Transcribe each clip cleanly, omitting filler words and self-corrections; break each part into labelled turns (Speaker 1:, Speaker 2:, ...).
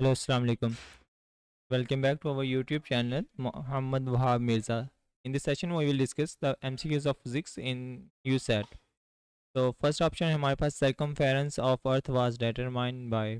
Speaker 1: Hello, Assalamu alaikum. Welcome back to our YouTube channel, Muhammad Wahab Mirza. In this session, we will discuss the MCQs of physics in USAT. तो first option है हमारे पास circumference of earth was determined by.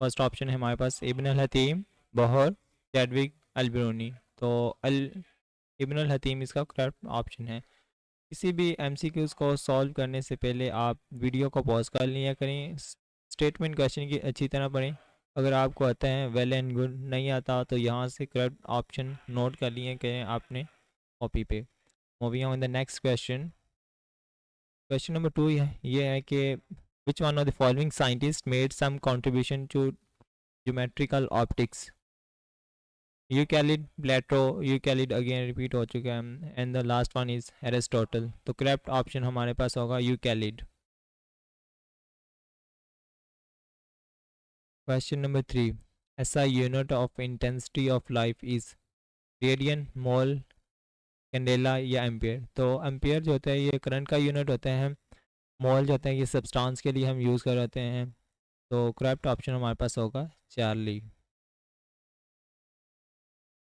Speaker 1: First option है हमारे पास इब्न अल हतीम, Bohr, Chadwick, अल-बिरूनी। तो अल इब्न अल हतीम इसका correct option है। किसी भी एमसीक्यूज़ को सॉल्व करने से पहले आप वीडियो को पॉज कर लिया करें, स्टेटमेंट क्वेश्चन की अच्छी तरह पढ़ें। अगर आपको आता है वेल एंड गुड, नहीं आता तो यहाँ से करेक्ट ऑप्शन नोट कर लिए करें आपने कॉपी पे। Moving on the next question. Question number 2 ये है कि which one of the following scientist made some contribution to geometrical optics. Euclid, Plato, Euclid again repeat हो चुका है, and the last one is Aristotle. तो correct option हमारे पास होगा यूक्लिड। Question number 3। ऐसा unit of intensity of life is radian, mole, candela या ampere. तो एम्पियर जो होता है ये करंट का यूनिट होता है। मोल जो होता है ये सब्सटेंस के लिए हम यूज़ कर रहे हैं। तो करेक्ट ऑप्शन हमारे पास होगा Charlie.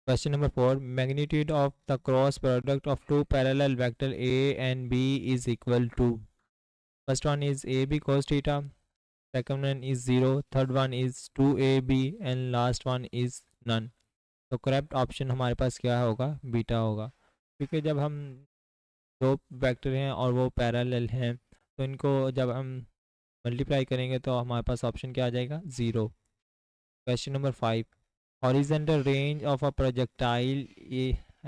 Speaker 1: Question number 4। Magnitude of the cross product of two parallel vector A and B is equal to. First one is A B cos theta, second one is 0, third one is 2ab and last one is none। तो correct option हमारे पास क्या होगा, beta होगा। क्योंकि जब हम दो वेक्टर हैं और वो पैरेलल हैं तो इनको जब हम मल्टीप्लाई करेंगे तो हमारे पास ऑप्शन क्या आ जाएगा, zero. Question number 5। Horizontal range of a projectile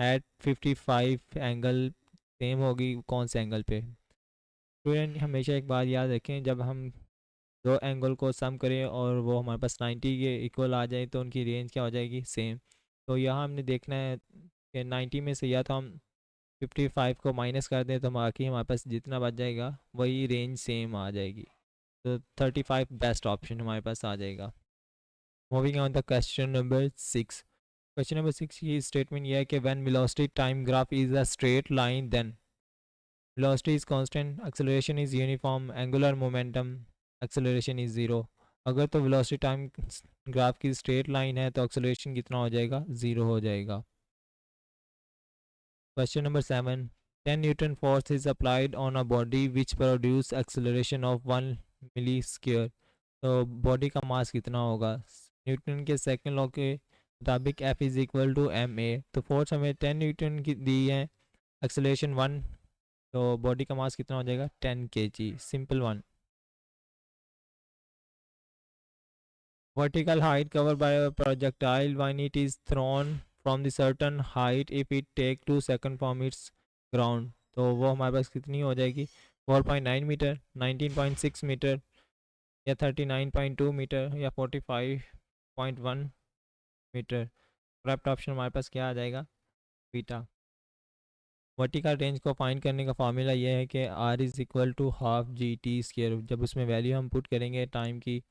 Speaker 1: eight 55 angle same होगी कौन से एंगल पे। स्टूडेंट हमेशा एक बात याद रखें, जब हम दो एंगल को सम करें और वो हमारे पास 90 के इक्वल आ जाए तो उनकी रेंज क्या हो जाएगी, सेम। तो यहाँ हमने देखना है कि 90 में से या तो हम 55 को माइनस कर दें तो बाकी हमारे पास जितना बच जाएगा वही रेंज सेम आ जाएगी। तो 35 बेस्ट ऑप्शन हमारे पास आ जाएगा। Moving on the question number 6। Question number 6 की स्टेटमेंट यह है कि when velocity time graph is a straight line then velocity is constant, acceleration is uniform, angular momentum, acceleration is zero। अगर तो velocity टाइम ग्राफ की straight line है तो acceleration कितना हो जाएगा, ज़ीरो हो जाएगा। Question number 7। 10 newton force is applied on a body which produce acceleration of 1 milli square. तो बॉडी का मास कितना होगा, न्यूटन के सेकंड लॉ के मुताबिक F is equal to M A. तो फोर्स हमें 10 न्यूटन की दी है, एक्सेलरेशन 1, तो बॉडी का मास कितना हो जाएगा, 10 kg। Simple one. Vertical height cover by projectile when it is thrown from the certain height if it take 2 second from its ground. तो वो हमारे पास कितनी हो जाएगी, 4.9 मीटर, 19.6 मीटर या 39.2 मीटर या 45.1 मीटर। करेक्ट ऑप्शन हमारे पास क्या आ जाएगा, बीटा। वर्टिकल रेंज को फाइंड करने का फार्मूला ये है कि R is equal to half G T square. जब उसमें वैल्यू हम पुट करेंगे टाइम की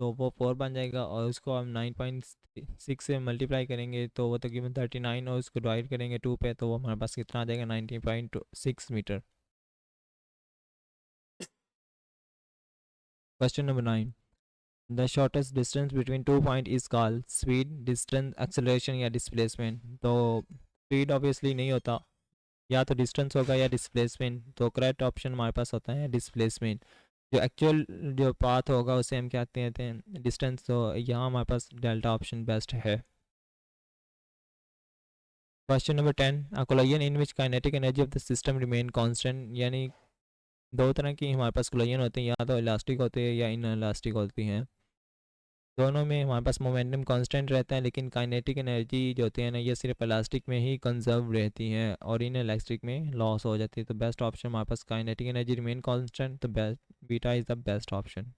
Speaker 1: तो वो 4 बन जाएगा और उसको हम 9.6 से मल्टीप्लाई करेंगे तो वो तकरीबन 39 और उसको डिवाइड करेंगे 2 पे तो वो हमारे पास कितना आ जाएगा, 19.6 metre. Question number 9। The shortest distance between two point is called speed, distance, acceleration या डिस्प्लेसमेंट। तो स्पीड ऑब्वियसली नहीं होता, या तो डिस्टेंस होगा या डिस्प्लेसमेंट। तो करेक्ट ऑप्शन हमारे पास होता है डिस्प्लेसमेंट। जो एक्चुअल जो पाथ होगा उसे हम क्या कहते हैं, डिस्टेंस। तो यहाँ हमारे पास डेल्टा ऑप्शन बेस्ट है। Question number 10। A collision in which kinetic energy of the system remain constant. यानी दो तरह की हमारे पास कोलिजन होते हैं, या तो इलास्टिक होते हैं या इन इलास्टिक होती हैं। दोनों में हमारे पास मोमेंटम कांस्टेंट रहता है, लेकिन काइनेटिक एनर्जी जो होती है ना ये सिर्फ इलास्टिक में ही कंजर्व रहती हैं और इन इलास्टिक में लॉस हो जाती है। तो बेस्ट ऑप्शन हमारे पास काइनेटिक एनर्जी रिमेन कांस्टेंट, तो best beta is the best option.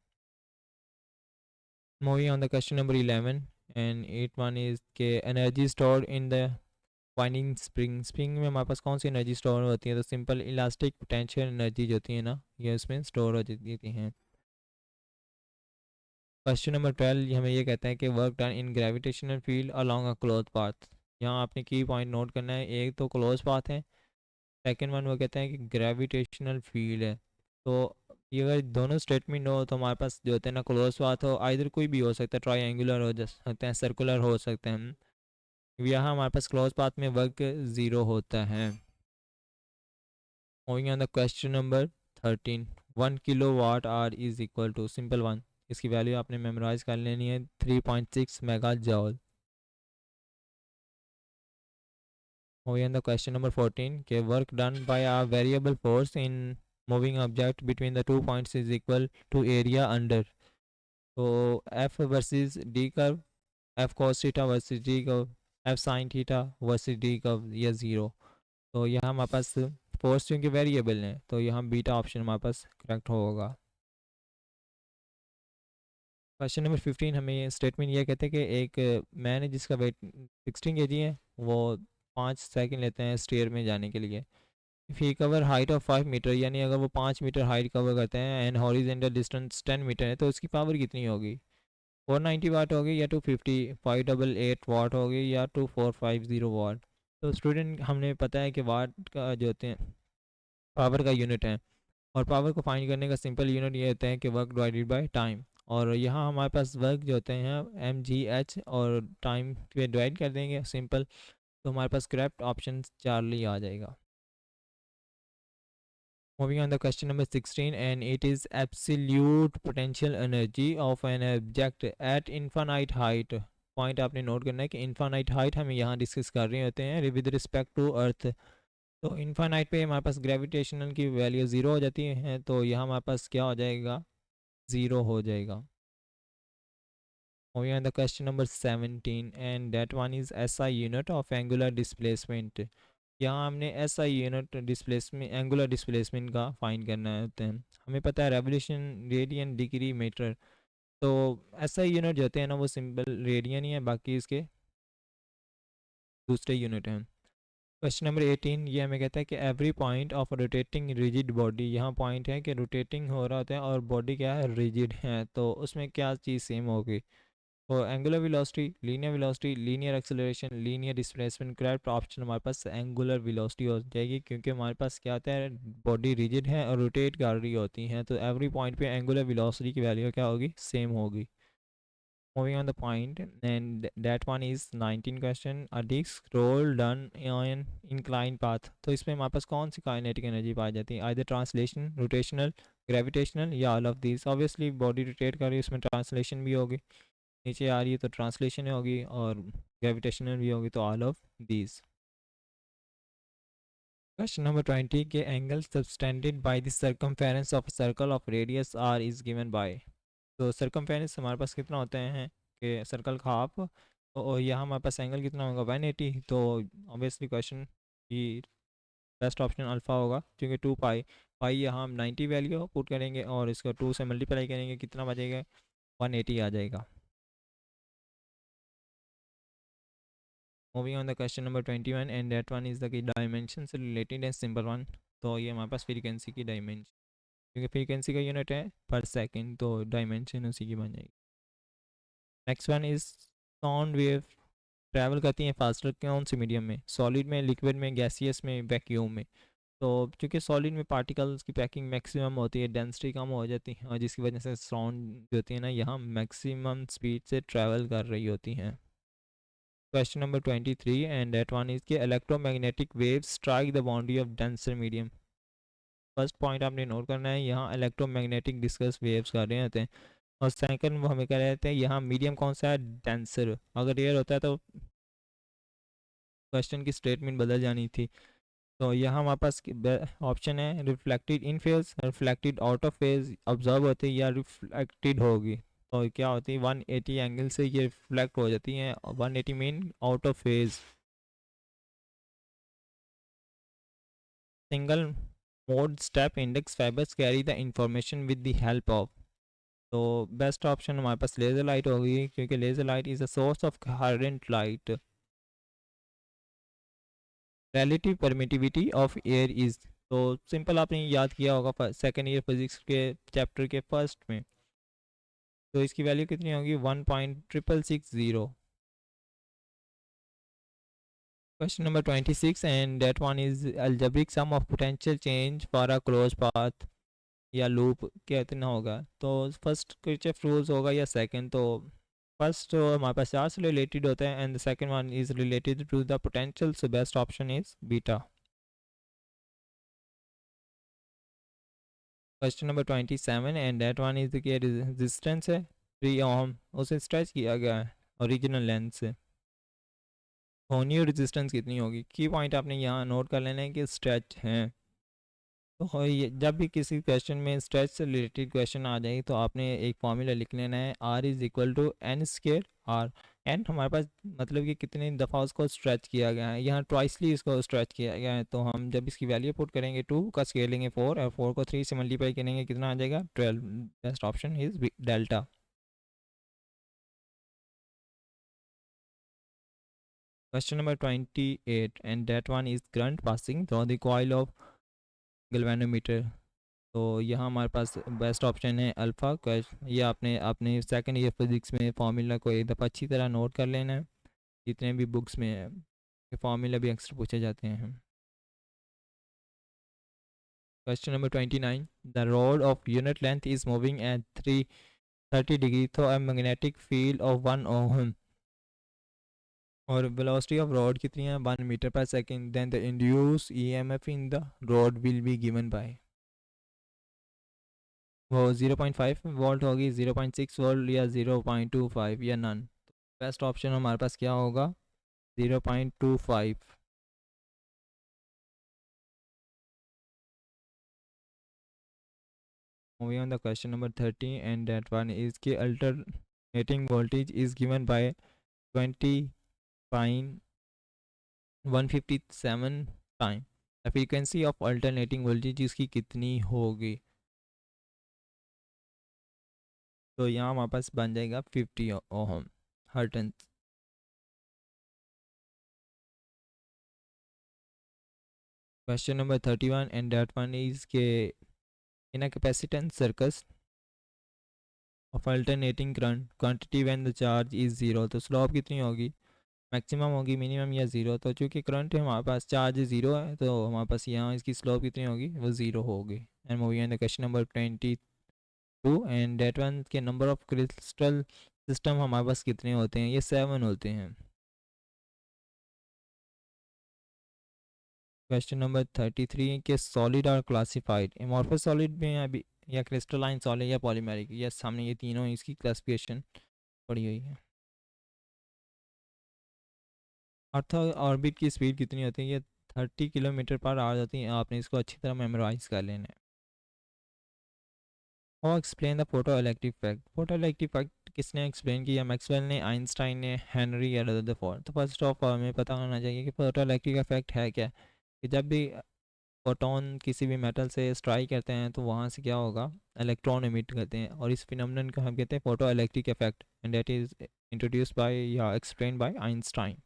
Speaker 1: Moving on the question number 11 and 8 is के energy stored in the winding spring. Spring में हमारे पास कौन सी एनर्जी स्टोर होती है, तो सिंपल इलास्टिक पोटेंशियल एनर्जी जो होती है ना ये उसमें स्टोर हो जाती हैं। क्वेश्चन नंबर 12 हमें ये कहता है कि work done in gravitational field along a close path. यहाँ आपने की पॉइंट नोट करना है, एक तो क्लोज पाथ है, सेकेंड वन वो कहता है कि ग्रेविटेशनल फील्ड है। तो ये अगर दोनों स्टेटमेंट हो तो हमारे पास जो होते हैं ना क्लोज पाथ हो, आइधर कोई भी हो सकता है, ट्रायंगुलर हो सकते हैं, सर्कुलर हो सकते हैं। यहाँ हमारे पास क्लोज पाथ में वर्क ज़ीरो होता है। Moving on the question number 13, 1 kilowatt hour is equal to, simple one, इसकी वैल्यू आपने मेमोराइज कर लेनी है, 3.6 mega joule. Moving on the question number 14, के work done by a variable force in moving object between the 2 points is equal to area under। तो F versus D curve, F cos theta versus D curve, F sin theta versus D curve, या zero. तो यहाँ हमारे पास force क्योंकि variable है तो यहाँ beta option हमारे पास करेक्ट होगा। क्वेश्चन नंबर 15 हमें स्टेटमेंट ये कहते हैं कि एक मैन है जिसका वेट 16 kg है, वो 5 सेकंड लेते हैं स्टेयर में जाने के लिए। If he cover height of 5 metre, यानी अगर वो 5 मीटर हाइट कवर करते हैं एंड हॉरिजेंटल डिस्टेंस 10 मीटर है, तो उसकी पावर कितनी होगी? 490 वाट होगी, या 250, 588 वाट होगी, या 2450 वाट। तो स्टूडेंट हमने पता है कि वाट का जो होते हैं पावर का यूनिट है, और पावर को फाइंड करने का सिंपल यूनिट ये होता है कि वर्क डिवाइडेड बाय टाइम। और यहाँ हमारे पास वर्क जो होते हैं mgh, और टाइम पे डिवाइड कर देंगे सिंपल, तो हमारे पास करेक्ट ऑप्शन चार्ली आ जाएगा। Moving on the question number 16, and it is absolute potential energy of an object at infinite height। Point आपने नोट करना है कि इन्फानाइट हाइट हम यहाँ डिस्कस कर रहे होते हैं विद रिस्पेक्ट टू अर्थ। तो इन्फानाइट पे हमारे पास ग्रेविटेशनल की वैल्यू ज़ीरो हो जाती है, तो यहाँ हमारे पास क्या हो जाएगा? ज़ीरो हो जाएगा। Moving on the question number 17, and that one is SI unit of angular displacement। यहाँ हमने SI unit displacement angular displacement का फाइंड करना होता है। हमें पता है रेवोल्यूशन रेडियन डिग्री मीटर, तो SI यूनिट जो होते हैं ना वो सिंपल रेडियन ही है, बाकी इसके दूसरे यूनिट हैं। क्वेश्चन नंबर 18, ये हमें कहता है कि every point of rotating rigid body, यहाँ पॉइंट है कि रोटेटिंग हो रहा होता है और बॉडी क्या है? रिजिड है, तो उसमें क्या चीज़ सेम होगी? तो angular velocity, linear acceleration, linear displacement, correct option हमारे पास एंगुलर वेलोसिटी हो जाएगी, क्योंकि हमारे पास क्या होता है? बॉडी रिजिड है और रोटेट कर रही होती हैं, तो एवरी पॉइंट पे एंगुलर वेलोसिटी की वैल्यू क्या होगी? सेम होगी। Moving on the point, and that one is 19 question, a disc roll done on inclined path। तो इसमें हमारे पास कौन सी काइनेटिक एनर्जी पाई जाती है? आइदर ट्रांसलेशन, रोटेशनल, ग्रेविटेशनल, या all of this. Obviously body rotate कर रही है, उसमें ट्रांसलेशन भी होगी, नीचे आ रही है तो ट्रांसलेशन होगी, और ग्रेविटेशनल भी होगी, तो all of these. Question number 20, के angle subtended by the circumference of circle of radius R is given by. तो सर्कमफेरेंस हमारे पास कितना होते हैं कि सर्कल का हाफ, और यहाँ हमारे पास एंगल कितना होगा? 180। तो ऑब्वियसली क्वेश्चन की बेस्ट ऑप्शन अल्फ़ा होगा, क्योंकि 2 पाई, पाई यहाँ हम 90 वैल्यू पुट करेंगे और इसको 2 से मल्टीप्लाई करेंगे, कितना बचेगा? 180 आ जाएगा। Moving on the question number 21, and that one is the dimension से रिलेटेड है, सिंपल वन। तो ये हमारे पास फ्रीक्वेंसी की डायमेंशन, क्योंकि फ्रीक्वेंसी का यूनिट है पर सेकंड, तो डायमेंशन उसी की बन जाएगी। Next one is sound wave travel करती हैं फास्टर कौन सी मीडियम में? सॉलिड में, लिक्विड में, गैसियस में, वैक्यूम में। तो चूँकि सॉलिड में पार्टिकल्स की पैकिंग मैक्सिमम होती है, डेंसिटी कम हो जाती है, और जिसकी वजह से साउंड जो होती है ना यहाँ मैक्सिमम स्पीड से ट्रैवल कर रही होती हैं। Question number 23, and that one is के electromagnetic waves strike the boundary of denser medium. First point आपने नोट करना है, यहाँ इलेक्ट्रोमैग्नेटिक डिस्कस वेव्स कर रहे होते हैं, और सेकंड वो हमें कह रहे थे यहाँ मीडियम कौन सा है? डेंसर। अगर एयर होता है तो क्वेश्चन की स्टेटमेंट बदल जानी थी। तो यहाँ हमारे पास ऑप्शन है reflected in phase, reflected out of phase, observe होती है, या रिफ्लेक्टेड होगी। तो क्या होती है? 180 एंगल से ये रिफ्लेक्ट हो जाती हैं, 180 mean out of phase. Single mode step index fibres carry the information with the help of. तो बेस्ट ऑप्शन हमारे पास लेज़र लाइट होगी, क्योंकि laser light is a source of current light. Relative permittivity of air is, तो simple आपने याद किया होगा second year physics के चैप्टर के फर्स्ट में, तो इसकी वैल्यू कितनी होगी? 1.6660। Question number 26, and that one is algebraic some of potential change for a close path. या लूप कितना होगा, तो फर्स्ट किरचॉफ रूल्स होगा या सेकंड। तो फर्स्ट तो हमारे पास चार्ज से रिलेटेड होता है and the second one is related to the potential, so best option is beta. Question number 27 and that one is the resistance है 3 ओम, उसे स्ट्रेच किया गया है ओरिजिनल लेंथ से। होनी रेजिस्टेंस कितनी होगी, की पॉइंट आपने यहाँ नोट कर लेना है कि स्ट्रेच है। तो ये जब भी किसी क्वेश्चन में स्ट्रेच से रिलेटेड क्वेश्चन आ जाए तो आपने एक फॉर्मूला लिख लेना है, R is equal to N square R. N हमारे पास मतलब कि कितनी दफ़ा उसको स्ट्रेच किया गया है, यहाँ ट्वाइसली इसको स्ट्रेच किया गया है। तो हम जब इसकी वैल्यू पुट करेंगे 2 का स्केयर लेंगे 4 और 4 को 3 से मल्टीप्लाई करेंगे कितना आ जाएगा 12। Best option is delta. Question number 28 and that one is current passing through the coil of galvanometer. तो यहाँ हमारे पास बेस्ट ऑप्शन है अल्फ़ा। ये आपने अपने सेकंड ईयर फिजिक्स में फार्मूला को एक दफ़ा अच्छी तरह नोट कर लेना है, जितने भी बुक्स में है ये फार्मूला भी अक्सर पूछे जाते हैं। Question number 29 the rod of unit length is moving at 330 degree through a magnetic field of 1 ohm और वेलोसिटी ऑफ रोड कितनी है 1 metre per second, then the induce EMF in the rod will be given by. वो 0.5 volt होगी, 0.6 volt या 0.25 या none. Best option हमारे पास क्या होगा 0.25। Moving on the question number 30 and that one is के alternating voltage is given by 20.157 time. The frequency of alternating voltage इसकी कितनी होगी, तो यहाँ हमारे पास बन जाएगा 50 ohm hertz. Question number 31 and that one is के in a capacitance circuit of alternating current quantity when the charge is zero, तो स्लोप कितनी होगी मैक्सिमम होगी मिनिमम या ज़ीरो। तो चूँकि करंट है हमारे पास चार्ज ज़ीरो है तो हमारे पास यहाँ इसकी स्लोप कितनी होगी वो ज़ीरो होगी। And moving on the question number 22 and that one के नंबर ऑफ क्रिस्टल सिस्टम हमारे पास कितने होते हैं, ये 7 होते हैं। क्वेश्चन नंबर 33 के solid are classified amorphous solid में अभी या क्रिस्टलाइन सॉलिड या पॉलीमेरिक, यस हमने ये तीनों इसकी क्लासिफिकेशन पढ़ी हुई है। अर्थ ऑर्बिट की स्पीड कितनी होती है, ये 30 किलोमीटर पर आवर होती है, आपने इसको अच्छी तरह मेमोराइज कर लेना है। और explain the photo electric effect, photo electric effect किसने एक्सप्लेन किया, मैक्सवेल ने, आइंस्टाइन ने, हेनरी या रदरफोर्ड। तो फर्स्ट ऑफ ऑल हमें पता होना चाहिए कि फोटो इलेक्ट्रिक इफेक्ट है क्या। कि जब भी फोटोन किसी भी मेटल से स्ट्राइक करते हैं तो वहाँ से क्या होगा इलेक्ट्रॉन इमिट करते हैं और इस फिनोमेनन को हम कहते हैं photo electric effect and that is introduced by या explain by Einstein.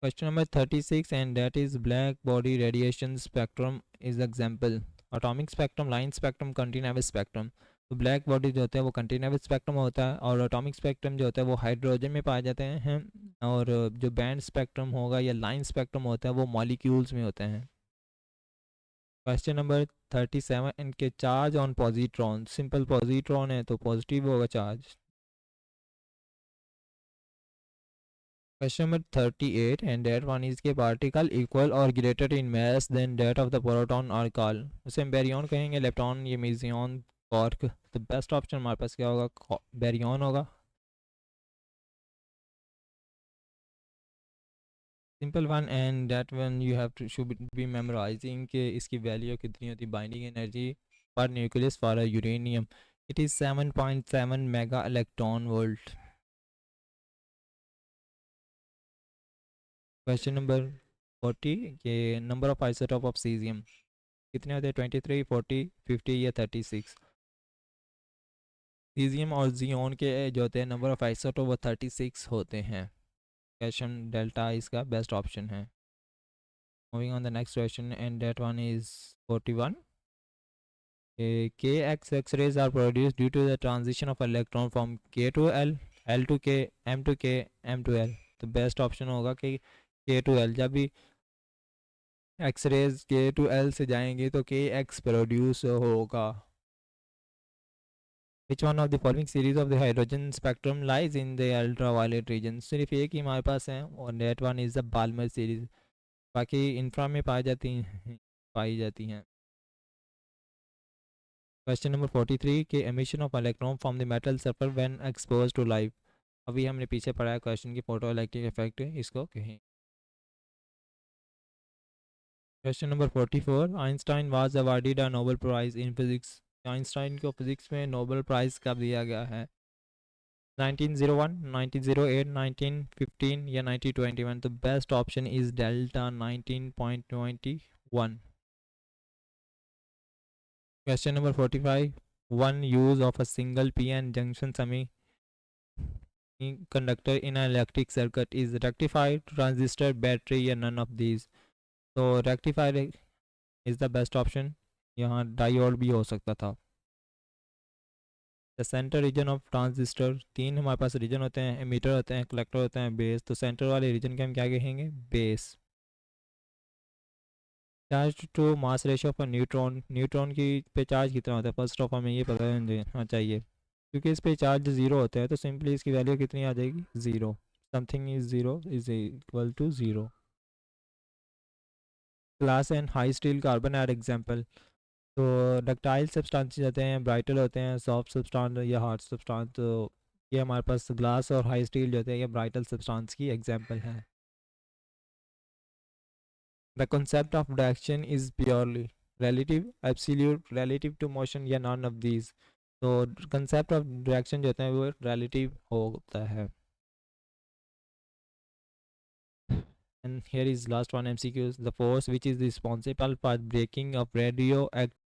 Speaker 1: Question number 36 and that is black body radiation spectrum is example atomic spectrum, line spectrum, continuous spectrum. तो ब्लैक बॉडी जो होता है वो कंटीन्यूअस स्पेक्ट्रम होता है और atomic spectrum जो होता है वो हाइड्रोजन में पाए जाते हैं और जो बैंड स्पेक्ट्रम होगा या लाइन स्पेक्ट्रम होता है वो मॉलिक्यूल्स में होते हैं। क्वेश्चन नंबर 37 इनके charge on positron, simple positron है तो पॉजिटिव होगा charge. Question number 38 and that one is के पार्टिकल इक्वल और greater in mass than that of the proton और कॉल, उसे हम बैरियन कहेंगे, इलेक्ट्रॉन ये मेजियन कॉर्क। तो बेस्ट ऑप्शन हमारे पास क्या होगा बैरियन होगा। Simple one and that one you have to should be memorising कि इसकी वैल्यू कितनी होती है, बाइंडिंग एनर्जी पर nucleus for uranium it is 7.7 mega electron volt. Question number 40 के number of isotope of caesium कितने होते हैं 23, 40, 50 या 36। सीजियम और जियोन के जो होते हैं नंबर ऑफ आइसोटोप वो 36 होते हैं। क्वेश्चन डेल्टा इसका बेस्ट ऑप्शन है। Moving on the next question and that one is 41 k x x-rays are produced due to the transition of electron from k to l, l to k, m to k, m to l। तो best option होगा कि k to l। जब भी X rays K to L से जाएंगे तो K X produce होगा. Which one of the following series of the hydrogen spectrum lies in the ultraviolet region. सिर्फ एक ही हमारे पास है और that one is the Balmer series. बाकी इंफ्रा में पाई जाती हैं. क्वेश्चन नंबर 43 के emission of electron from the metal sulphur when expose to light. अभी हमने पीछे पढ़ा है क्वेश्चन की फोटो इलेक्ट्रिक इफेक्ट इसको कहें. Question number 44 Einstein was awarded a Nobel prize in physics. Einstein को फिजिक्स में नोबेल प्राइज कब दिया गया है? 1901, 1908, 1915 या 1921. तो best option is delta 19.21. Question number 45 one use of a single P N junction semi conductor in an electric circuit is rectified, transistor, battery या none of these. तो rectified is the best option. यहाँ diode भी हो सकता था. The centre region of transistor. तीन हमारे पास reason होते हैं, एमीटर होते हैं, कलेक्टर होते हैं, बेस. तो सेंटर वाले रीजन के हम क्या कहेंगे? Base. Charge to mass ratio of neutron. Neutron की पे चार्ज कितना होता है? फर्स्ट ऑफ हमें ये पता होना चाहिए क्योंकि इस पे चार्ज ज़ीरो होता है तो सिंपली इसकी वैल्यू कितनी आ जाएगी? Zero. Something is zero is equal to zero. Glass and high steel carbon are example. तो डक्टाइल सब्सटेंस होते हैं, ब्राइटल होते हैं, सॉफ्ट सब्सटेंस या हार्ड सब्सटेंस. तो ये हमारे पास ग्लास और हाई स्टील जो होते हैं ये ब्राइटल सब्सटेंस की एग्जाम्पल हैं. The concept of direction is purely relative, absolute, relative to motion या none of these. तो कंसेप्ट ऑफ डायरेक्शन जो होता है वो relative होता है. And here is last one MCQs. The force which is responsible for breaking of radioactive